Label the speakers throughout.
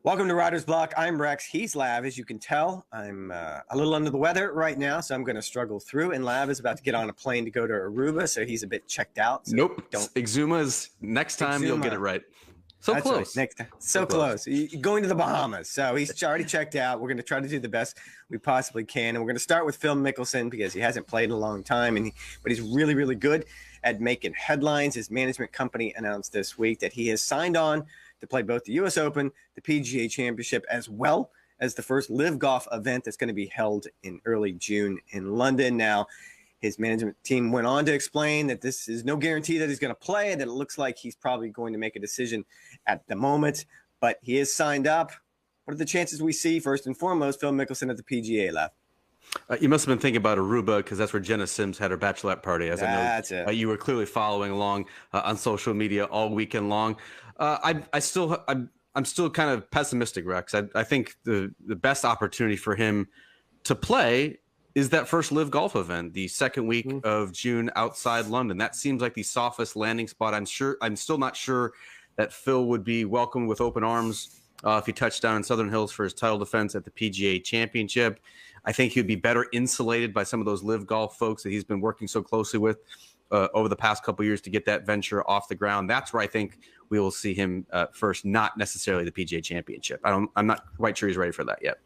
Speaker 1: Welcome to Riders Block. I'm Rex. He's Lav. As you can tell, I'm a little under the weather right now, so I'm going to struggle through. And Lav is about to get on a plane to go to Aruba, so he's a bit checked out. So
Speaker 2: nope. Exuma's next time. You'll get it right. That's close.
Speaker 1: Right. Next time. So close. Going to the Bahamas. So he's already checked out. We're going to try to do the best we possibly can. And we're going to start with Phil Mickelson because he hasn't played in a long time, but he's really, really good at making headlines. His management company announced this week that he has signed on to play both the U.S. Open, the PGA Championship, as well as the first LIV Golf event that's going to be held in early June in London. Now, his management team went on to explain that this is no guarantee that he's going to play, that it looks like he's probably going to make a decision at the moment, but he is signed up. What are the chances we see, first and foremost, Phil Mickelson at the PGA left?
Speaker 2: You must have been thinking about Aruba because that's where Jenna Sims had her bachelorette party.
Speaker 1: That's it.
Speaker 2: You were clearly following along on social media all weekend long. I'm still kind of pessimistic, Rex. I think the best opportunity for him to play is that first LIV Golf event, the second week of June outside London. That seems like the softest landing spot. I'm still not sure that Phil would be welcomed with open arms if he touched down in Southern Hills for his title defense at the PGA Championship. I think he'd be better insulated by some of those LIV Golf folks that he's been working so closely with over the past couple of years to get that venture off the ground. That's where I think we will see him first, not necessarily the PGA Championship. I'm not quite sure he's ready for that yet.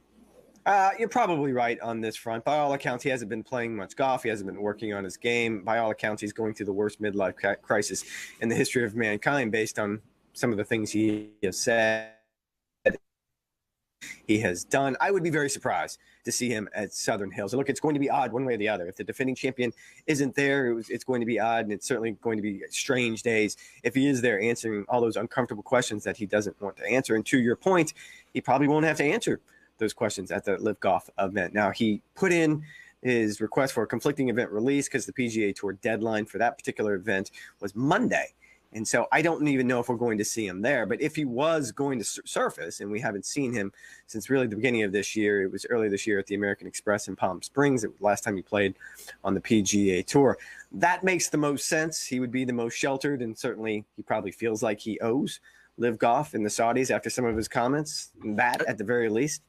Speaker 1: You're probably right on this front. By all accounts, he hasn't been playing much golf. He hasn't been working on his game. By all accounts, he's going through the worst midlife crisis in the history of mankind based on some of the things he has said, he has done. I would be very surprised to see him at Southern Hills. And look, it's going to be odd one way or the other. If the defending champion isn't there, it's going to be odd, and it's certainly going to be strange days if he is there answering all those uncomfortable questions that he doesn't want to answer. And to your point, he probably won't have to answer those questions at the LIV Golf event. Now, he put in his request for a conflicting event release because the PGA Tour deadline for that particular event was Monday. And so I don't even know if we're going to see him there. But if he was going to surface, and we haven't seen him since really the beginning of this year, it was early this year at the American Express in Palm Springs, last time he played on the PGA Tour. That makes the most sense. He would be the most sheltered, and certainly he probably feels like he owes LIV Golf and the Saudis after some of his comments, that at the very least.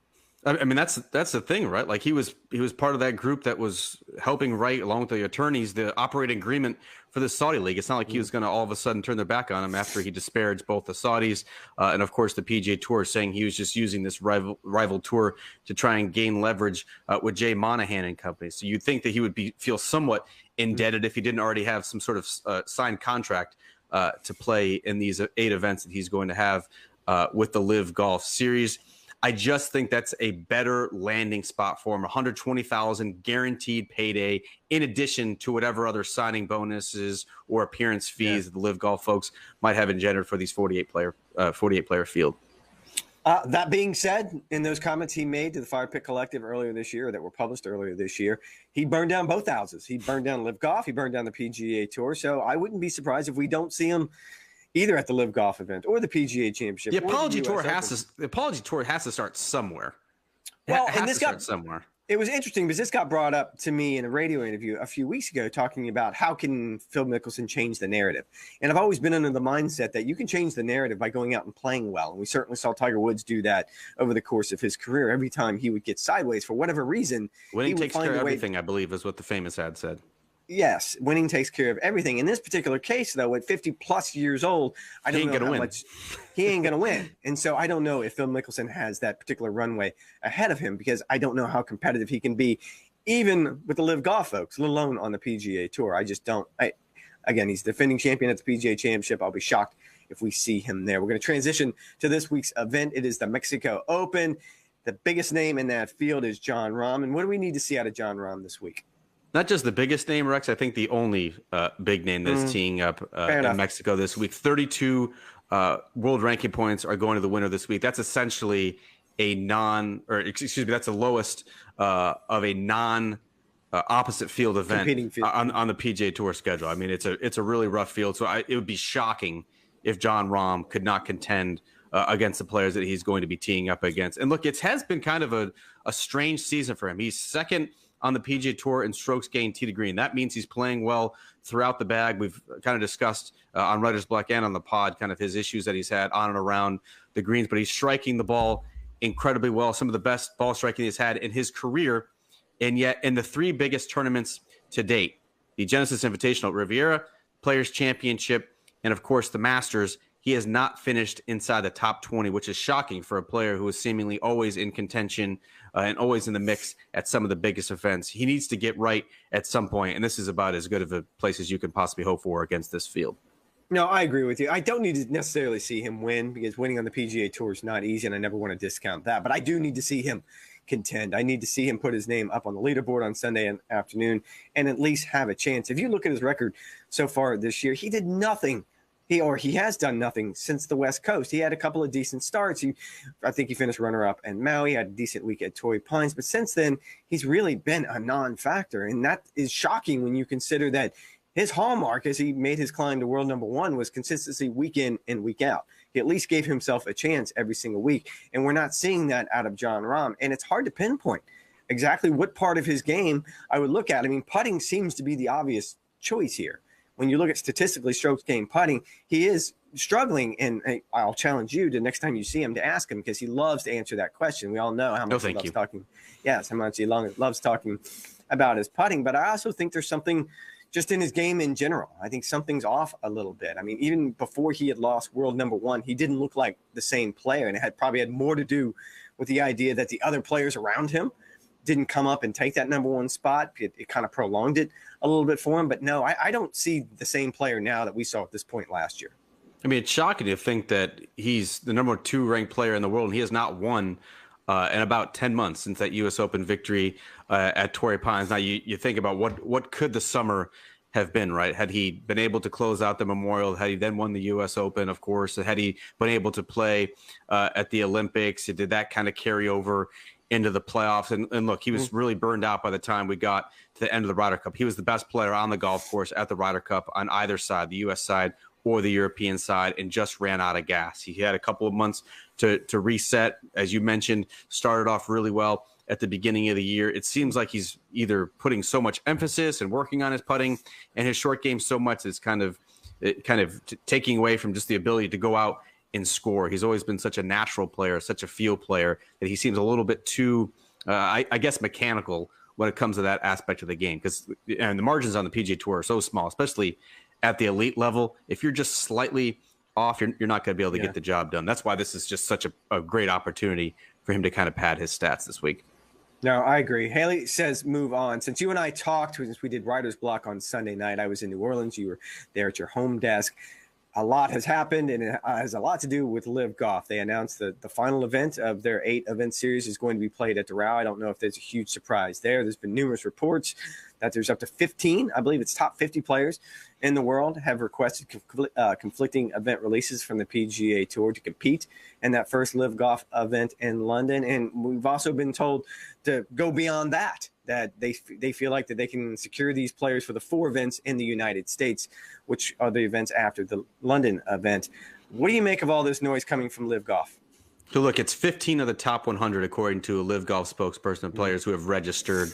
Speaker 2: I mean, that's the thing, right? Like he was part of that group that was helping write, along with the attorneys, the operating agreement for the Saudi league. It's not like he was going to all of a sudden turn their back on him after he disparaged both the Saudis and, of course, the PGA Tour, saying he was just using this rival tour to try and gain leverage with Jay Monahan and company. So you'd think that he would feel somewhat indebted if he didn't already have some sort of signed contract to play in these 8 events that he's going to have with the LIV Golf Series. I just think that's a better landing spot for him. $120,000 guaranteed payday, in addition to whatever other signing bonuses or appearance fees that the LIV Golf folks might have engendered for these 48 player field.
Speaker 1: That being said, in those comments he made to the Fire Pit Collective earlier this year, that were published earlier this year, he burned down both houses. He burned down LIV Golf. He burned down the PGA Tour. So I wouldn't be surprised if we don't see him either at the LIV Golf event or the PGA Championship.
Speaker 2: The apology tour has to start somewhere.
Speaker 1: Well, and this got somewhere. It was interesting because this got brought up to me in a radio interview a few weeks ago, talking about how can Phil Mickelson change the narrative. And I've always been under the mindset that you can change the narrative by going out and playing well. And we certainly saw Tiger Woods do that over the course of his career. Every time he would get sideways for whatever reason,
Speaker 2: winning takes care of everything, I believe, is what the famous ad said.
Speaker 1: Yes, winning takes care of everything. In this particular case, though, at 50-plus years old, I don't know how much he ain't going to win. And so I don't know if Phil Mickelson has that particular runway ahead of him, because I don't know how competitive he can be, even with the LIV Golf folks, let alone on the PGA Tour. I just don't. Again, he's defending champion at the PGA Championship. I'll be shocked if we see him there. We're going to transition to this week's event. It is the Mexico Open. The biggest name in that field is Jon Rahm. And what do we need to see out of Jon Rahm this week?
Speaker 2: Not just the biggest name, Rex. I think the only big name that's teeing up in Mexico this week. 32 world ranking points are going to the winner this week. That's essentially that's the lowest of a opposite field event field. On the PGA Tour schedule. I mean, it's a really rough field. So it would be shocking if Jon Rahm could not contend against the players that he's going to be teeing up against. And look, it has been kind of a strange season for him. He's second on the PGA Tour in strokes gained tee to green. That means he's playing well throughout the bag. We've kind of discussed on Writer's Block and on the pod kind of his issues that he's had on and around the greens, but he's striking the ball incredibly well. Some of the best ball striking he's had in his career. And yet in the three biggest tournaments to date, the Genesis Invitational, Riviera, Players Championship, and of course the Masters, he has not finished inside the top 20, which is shocking for a player who is seemingly always in contention and always in the mix at some of the biggest events. He needs to get right at some point, and this is about as good of a place as you can possibly hope for against this field.
Speaker 1: No, I agree with you. I don't need to necessarily see him win because winning on the PGA Tour is not easy, and I never want to discount that. But I do need to see him contend. I need to see him put his name up on the leaderboard on Sunday afternoon and at least have a chance. If you look at his record so far this year, he did nothing. He has done nothing since the West Coast. He had a couple of decent starts. I think he finished runner-up in Maui, had a decent week at Torrey Pines. But since then, he's really been a non-factor. And that is shocking when you consider that his hallmark as he made his climb to world number one was consistency week in and week out. He at least gave himself a chance every single week. And we're not seeing that out of Jon Rahm. And it's hard to pinpoint exactly what part of his game I would look at. I mean, putting seems to be the obvious choice here. When you look at statistically strokes gained putting, he is struggling. And I'll challenge you to next time you see him to ask him because he loves to answer that question. We all know how much he loves talking. Yes, how much he loves talking about his putting. But I also think there's something just in his game in general. I think something's off a little bit. I mean, even before he had lost world number one, he didn't look like the same player. And it probably had more to do with the idea that the other players around him didn't come up and take that number one spot. It kind of prolonged it a little bit for him. But no, I don't see the same player now that we saw at this point last year.
Speaker 2: I mean, it's shocking to think that he's the number 2 ranked player in the world, and he has not won in about 10 months since that U.S. Open victory at Torrey Pines. Now, you think about what could the summer have been, right? Had he been able to close out the Memorial, had he then won the U.S. Open, of course, had he been able to play at the Olympics, did that kind of carry over into the playoffs? And look, he was really burned out by the time we got to the end of the Ryder Cup. He was the best player on the golf course at the Ryder Cup on either side, the U.S. side or the European side, and just ran out of gas. He had a couple of months to reset. As you mentioned, started off really well at the beginning of the year. It seems like he's either putting so much emphasis and working on his putting and his short game so much it's kind of taking away from just the ability to go out and score. He's always been such a natural player, such a feel player, that he seems a little bit too, I guess, mechanical when it comes to that aspect of the game. And the margins on the PGA Tour are so small, especially at the elite level. If you're just slightly off, you're not going to be able to get the job done. That's why this is just such a great opportunity for him to kind of pad his stats this week.
Speaker 1: No, I agree. Haley says move on. Since you and I talked, since we did Writer's Block on Sunday night, I was in New Orleans. You were there at your home desk. A lot has happened, and it has a lot to do with LIV Golf. They announced that the final event of their 8-event series is going to be played at Doral. I don't know if there's a huge surprise there. There's been numerous reports that there's up to 15, I believe it's top 50 players in the world have requested conflicting event releases from the PGA Tour to compete in that first LIV Golf event in London. And we've also been told to go beyond that they feel like that they can secure these players for the 4 events in the United States, which are the events after the London event. What do you make of all this noise coming from LIV Golf?
Speaker 2: So look, it's 15 of the top 100, according to a LIV Golf spokesperson, players who have registered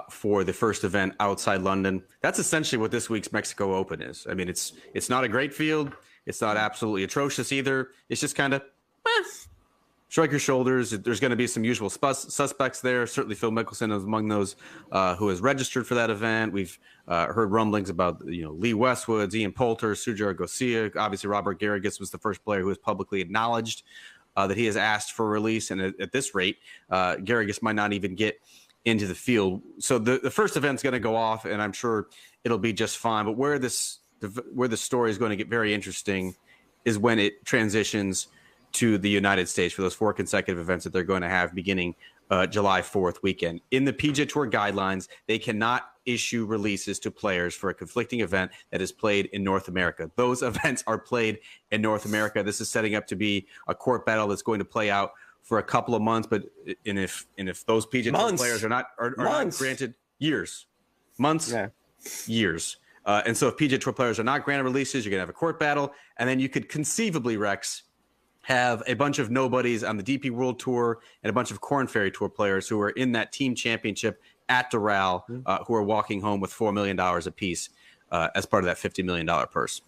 Speaker 2: for the first event outside London. That's essentially what this week's Mexico Open is. I mean, it's not a great field. It's not absolutely atrocious either. It's just kind of strike your shoulders. There's going to be some usual suspects there. Certainly Phil Mickelson is among those who has registered for that event. We've heard rumblings about Lee Westwood, Ian Poulter, Sergio Garcia. Obviously, Robert Garrigus was the first player who has publicly acknowledged that he has asked for release. And at this rate, Garrigus might not even get into the field. So the first event's going to go off, and I'm sure it'll be just fine. But where the story is going to get very interesting is when it transitions to the United States for those 4 consecutive events that they're going to have beginning July 4th weekend. In the PGA Tour guidelines, they cannot issue releases to players for a conflicting event that is played in North America. Those events are played in North America. This is setting up to be a court battle that's going to play out for a couple of months, but if those PGA Tour players are not granted years. And so if PGA Tour players are not granted releases, you're going to have a court battle, and then you could conceivably, Rex, have a bunch of nobodies on the DP World Tour and a bunch of Korn Ferry Tour players who are in that team championship at Doral who are walking home with $4 million apiece as part of that $50 million purse.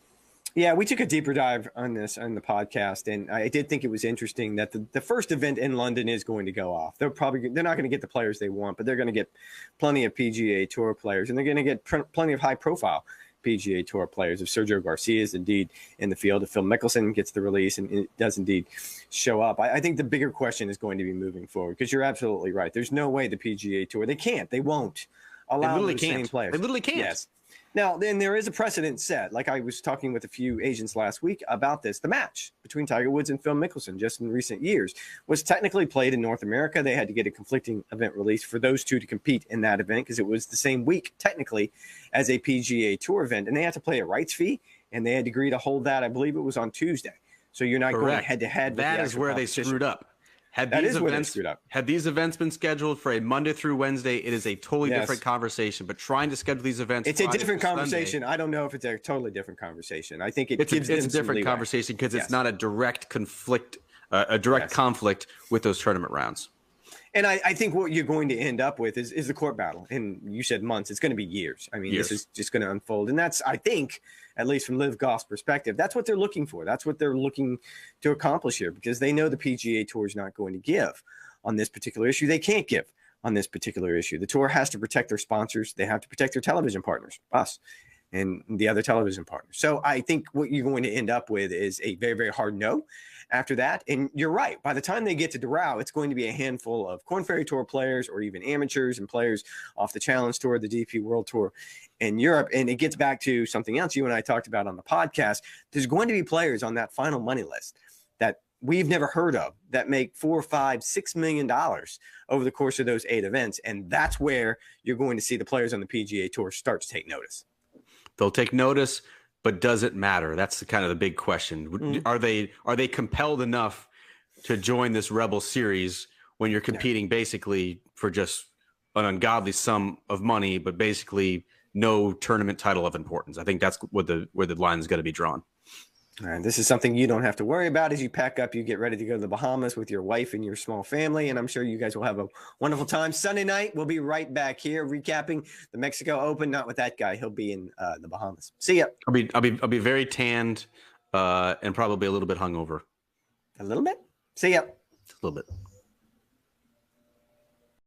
Speaker 1: Yeah, we took a deeper dive on this on the podcast, and I did think it was interesting that the first event in London is going to go off. They're not going to get the players they want, but they're going to get plenty of PGA Tour players, and they're going to get plenty of high-profile PGA Tour players. If Sergio Garcia is indeed in the field, if Phil Mickelson gets the release and it does indeed show up, I think the bigger question is going to be moving forward, because you're absolutely right. There's no way the PGA Tour, they won't allow the same players.
Speaker 2: They literally can't.
Speaker 1: Yes. Now, then there is a precedent set. Like I was talking with a few agents last week about this. The match between Tiger Woods and Phil Mickelson just in recent years was technically played in North America. They had to get a conflicting event release for those two to compete in that event because it was the same week technically as a PGA Tour event. And they had to play a rights fee, and they had to agree to hold that. I believe it was on Tuesday. So you're not going head-to-head.
Speaker 2: That is where they screwed up. Had these events been scheduled for a Monday through Wednesday, it is a totally different conversation. But trying to schedule these events,
Speaker 1: it's a different conversation. Sunday, I don't know if it's a totally different conversation. I think it's a different
Speaker 2: conversation because it's not a direct conflict, conflict with those tournament rounds.
Speaker 1: And I think what you're going to end up with is the court battle. And you said months. It's going to be years. I mean, this is just going to unfold. And that's, I think, at least from LIV Golf's perspective, that's what they're looking for. That's what they're looking to accomplish here, because they know the PGA Tour is not going to give on this particular issue. They can't give on this particular issue. The Tour has to protect their sponsors. They have to protect their television partners, us, and the other television partners. So I think what you're going to end up with is a very, very hard no after that. And you're right. By the time they get to Doral, it's going to be a handful of Korn Ferry Tour players or even amateurs and players off the Challenge Tour, the DP World Tour in Europe. And it gets back to something else you and I talked about on the podcast. There's going to be players on that final money list that we've never heard of that make $4, $5, $6 million over the course of those 8 events. And that's where you're going to see the players on the PGA Tour start to take notice.
Speaker 2: They'll take notice, but does it matter? That's the big question. Are they compelled enough to join this Rebel Series when you're competing basically for just an ungodly sum of money, but basically no tournament title of importance? I think that's where the line is going to be drawn.
Speaker 1: And this is something you don't have to worry about as you pack up, you get ready to go to the Bahamas with your wife and your small family. And I'm sure you guys will have a wonderful time. Sunday night, we'll be right back here recapping the Mexico Open. Not with that guy. He'll be in the Bahamas. See ya.
Speaker 2: I'll be very tanned and probably a little bit hungover.
Speaker 1: A little bit? See ya.
Speaker 2: A little bit.